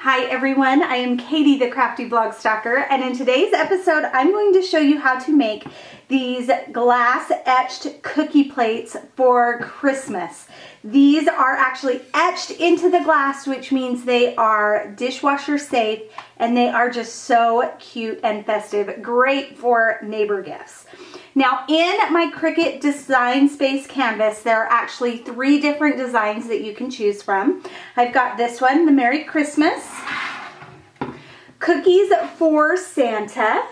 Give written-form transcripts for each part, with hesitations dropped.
Hi everyone, I am Katie, the Crafty Blog Stalker, and in today's episode I'm going to show you how to make these glass etched cookie plates for Christmas. These are actually etched into the glass, which means they are dishwasher safe and they are just so cute and festive. Great for neighbor gifts. Now in my Cricut Design Space canvas, there are actually 3 different designs that you can choose from. I've got this one, the Merry Christmas, Cookies for Santa,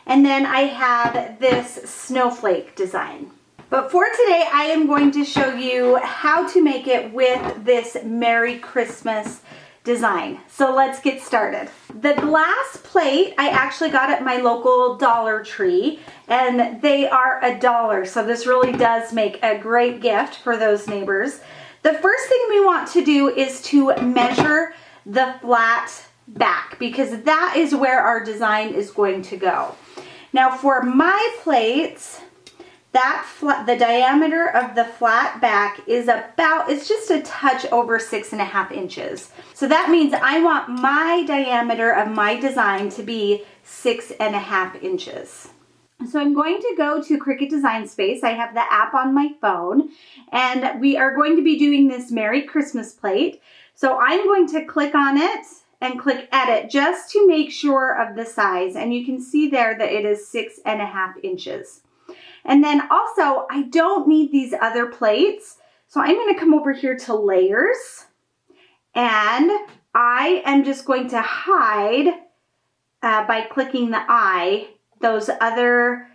and then I have this snowflake design. But for today, I am going to show you how to make it with this Merry Christmas design. So let's get started. The glass plate I actually got at my local Dollar Tree, and they are $1. So this really does make a great gift for those neighbors. The first thing we want to do is to measure the flat back, because that is where our design is going to go. Now for my plates, the diameter of the flat back is it's just a touch over 6.5 inches. So that means I want my diameter of my design to be 6.5 inches. So I'm going to go to Cricut Design Space. I have the app on my phone, and we are going to be doing this Merry Christmas plate. So I'm going to click on it and click edit just to make sure of the size. And you can see there that it is 6.5 inches. And then also, I don't need these other plates. So I'm going to come over here to layers, and I am just going to hide by clicking the eye those other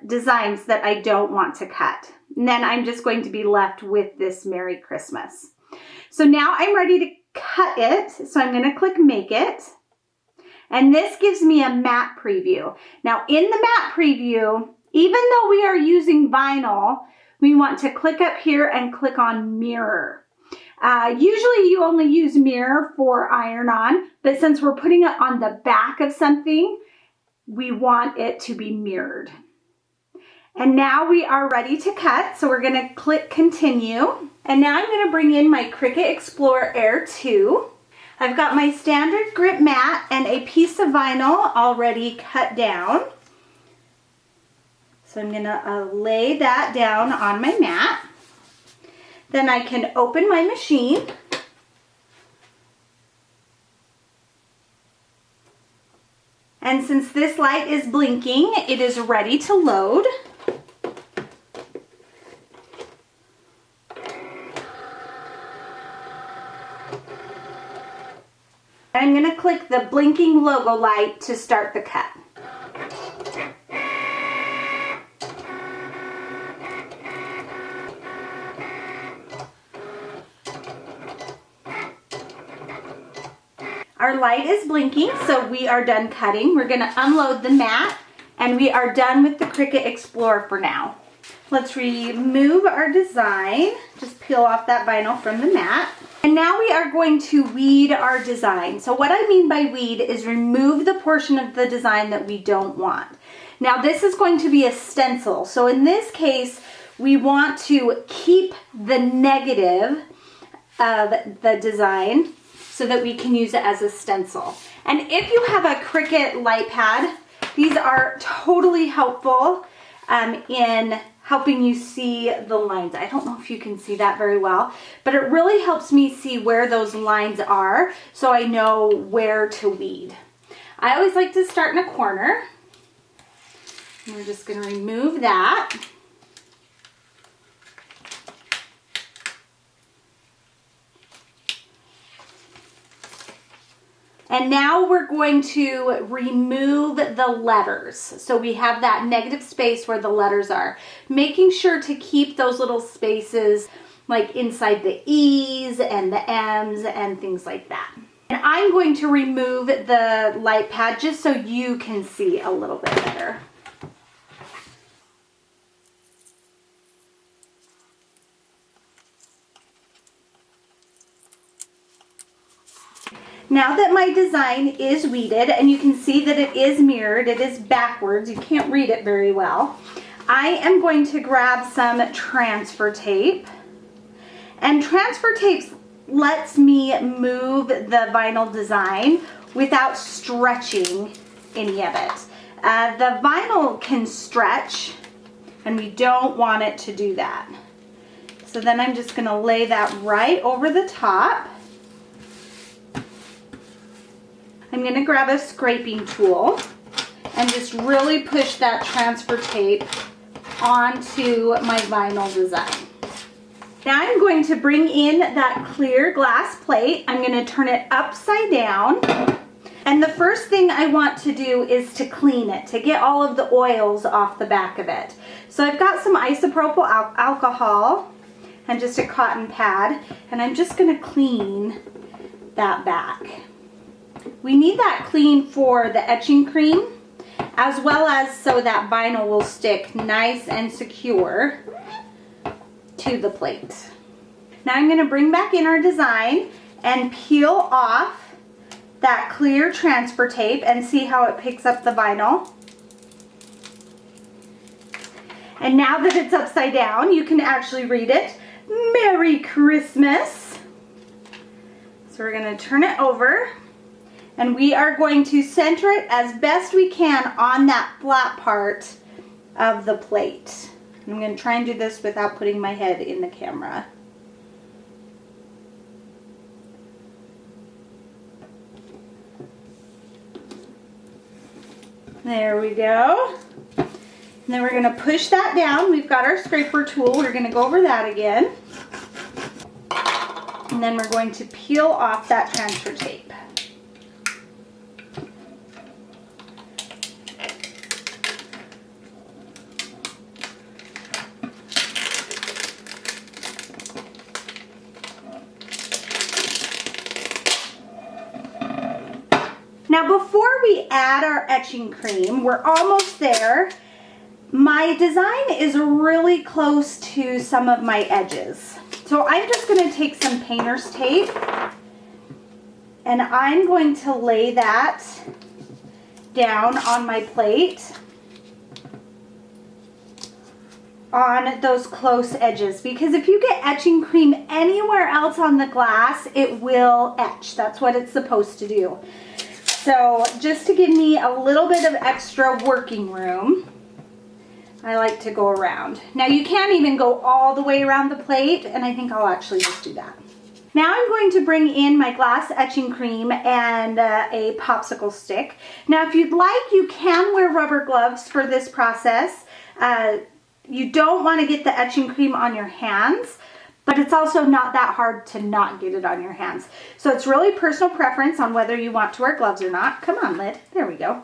designs that I don't want to cut. And then I'm just going to be left with this Merry Christmas. So now I'm ready to cut it. So I'm going to click Make It. And this gives me a matte preview. Now in the matte preview, even though we are using vinyl, we want to click up here and click on Mirror. Usually you only use Mirror for iron-on, but since we're putting it on the back of something, we want it to be mirrored. And now we are ready to cut, so we're going to click Continue. And now I'm going to bring in my Cricut Explore Air 2. I've got my standard grip mat and a piece of vinyl already cut down. So I'm going to lay that down on my mat. Then I can open my machine. And since this light is blinking, it is ready to load. I'm going to click the blinking logo light to start the cut. Our light is blinking, so we are done cutting. We're going to unload the mat, and we are done with the Cricut Explorer for now. Let's remove our design. Just peel off that vinyl from the mat. And now we are going to weed our design. So what I mean by weed is remove the portion of the design that we don't want. Now this is going to be a stencil. So in this case, we want to keep the negative of the design so that we can use it as a stencil. And if you have a Cricut light pad, these are totally helpful in helping you see the lines. I don't know if you can see that very well, but it really helps me see where those lines are so I know where to weed. I always like to start in a corner. And we're just going to remove that. And now we're going to remove the letters. So we have that negative space where the letters are. Making sure to keep those little spaces like inside the E's and the M's and things like that. And I'm going to remove the light pad just so you can see a little bit better. Now that my design is weeded, and you can see that it is mirrored, it is backwards, you can't read it very well, I am going to grab some transfer tape. And transfer tape lets me move the vinyl design without stretching any of it. The vinyl can stretch, and we don't want it to do that. So then I'm just going to lay that right over the top. I'm going to grab a scraping tool and just really push that transfer tape onto my vinyl design. Now I'm going to bring in that clear glass plate. I'm going to turn it upside down. And the first thing I want to do is to clean it, to get all of the oils off the back of it. So I've got some isopropyl alcohol and just a cotton pad, and I'm just going to clean that back. We need that clean for the etching cream, as well as so that vinyl will stick nice and secure to the plate. Now I'm going to bring back in our design and peel off that clear transfer tape and see how it picks up the vinyl. And now that it's upside down, you can actually read it. Merry Christmas. So we're going to turn it over, and we are going to center it as best we can on that flat part of the plate. I'm going to try and do this without putting my head in the camera. There we go. And then we're going to push that down. We've got our scraper tool. We're going to go over that again. And then we're going to peel off that transfer tape. Now before we add our etching cream, we're almost there. My design is really close to some of my edges. So I'm just going to take some painter's tape and I'm going to lay that down on my plate on those close edges, because if you get etching cream anywhere else on the glass, it will etch. That's what it's supposed to do. So just to give me a little bit of extra working room, I like to go around. Now you can't even go all the way around the plate, and I think I'll actually just do that. Now I'm going to bring in my glass etching cream and a popsicle stick. Now if you'd like, you can wear rubber gloves for this process. You don't want to get the etching cream on your hands, but it's also not that hard to not get it on your hands. So it's really personal preference on whether you want to wear gloves or not. Come on, lid. There we go.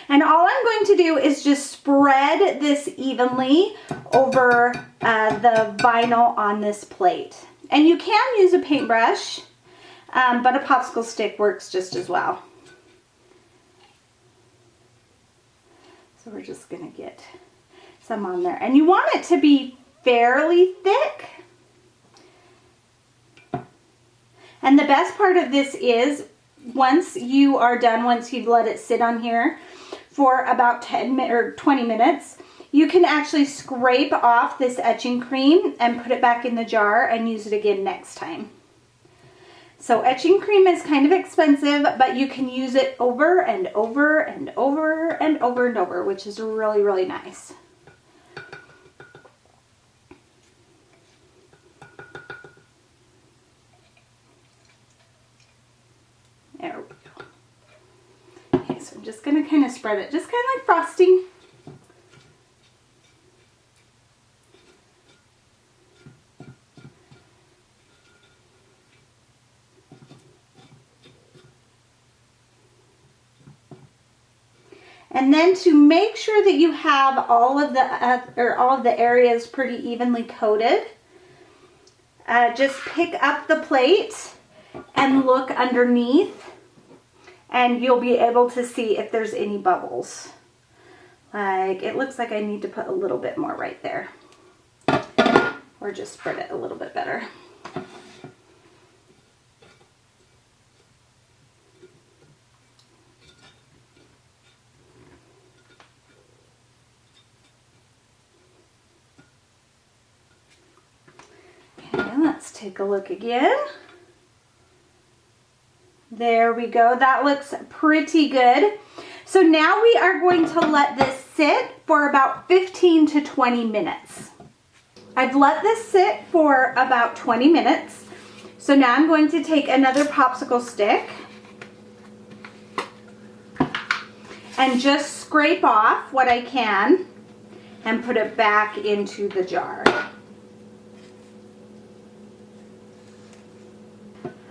And all I'm going to do is just spread this evenly over the vinyl on this plate. And you can use a paintbrush, but a popsicle stick works just as well. So we're just going to get some on there. And you want it to be fairly thick. And the best part of this is once you are done, once you've let it sit on here for about 10 or 20 minutes, you can actually scrape off this etching cream and put it back in the jar and use it again next time. So etching cream is kind of expensive, but you can use it over and over and over and over and over, which is really, really nice. There we go. Okay, so I'm just going to kind of spread it, just kind of like frosting. And then to make sure that you have all of the areas pretty evenly coated, just pick up the plate and look underneath, and you'll be able to see if there's any bubbles. Like, it looks like I need to put a little bit more right there, or just spread it a little bit better. Let's take a look again. There we go. That looks pretty good. So now we are going to let this sit for about 15 to 20 minutes. I've let this sit for about 20 minutes. So now I'm going to take another popsicle stick and just scrape off what I can and put it back into the jar.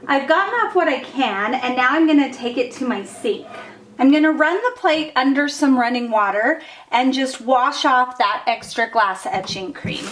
I've gotten off what I can, and now I'm going to take it to my sink. I'm going to run the plate under some running water and just wash off that extra glass etching cream.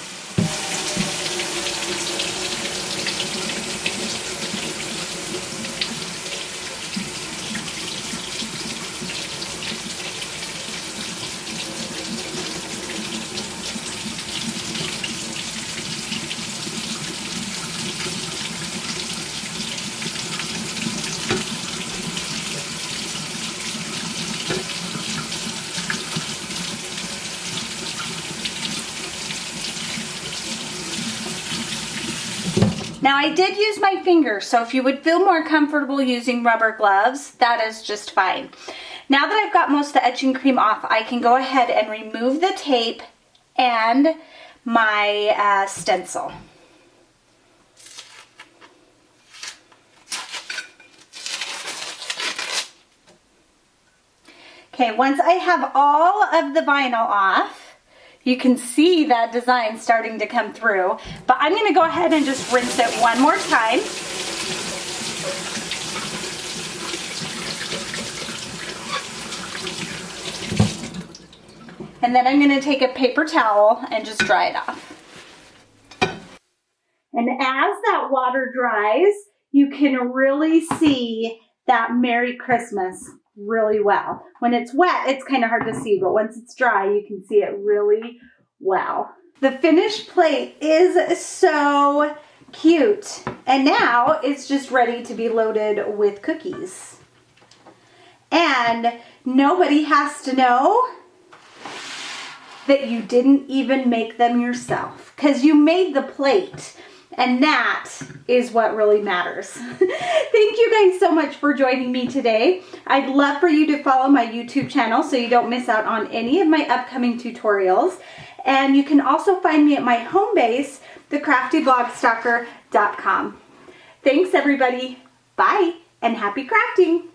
Now I did use my fingers, so if you would feel more comfortable using rubber gloves, that is just fine. Now that I've got most of the etching cream off, I can go ahead and remove the tape and my stencil. Okay, once I have all of the vinyl off, you can see that design starting to come through, but I'm going to go ahead and just rinse it one more time. And then I'm going to take a paper towel and just dry it off. And as that water dries, you can really see that Merry Christmas really well. When it's wet, it's kind of hard to see, but once it's dry, you can see it really well. The finished plate is so cute. And now it's just ready to be loaded with cookies. And nobody has to know that you didn't even make them yourself, because you made the plate. And that is what really matters. Thank you guys so much for joining me today. I'd love for you to follow my YouTube channel so you don't miss out on any of my upcoming tutorials. And you can also find me at my home base, thecraftyblogstalker.com. Thanks everybody. Bye and happy crafting.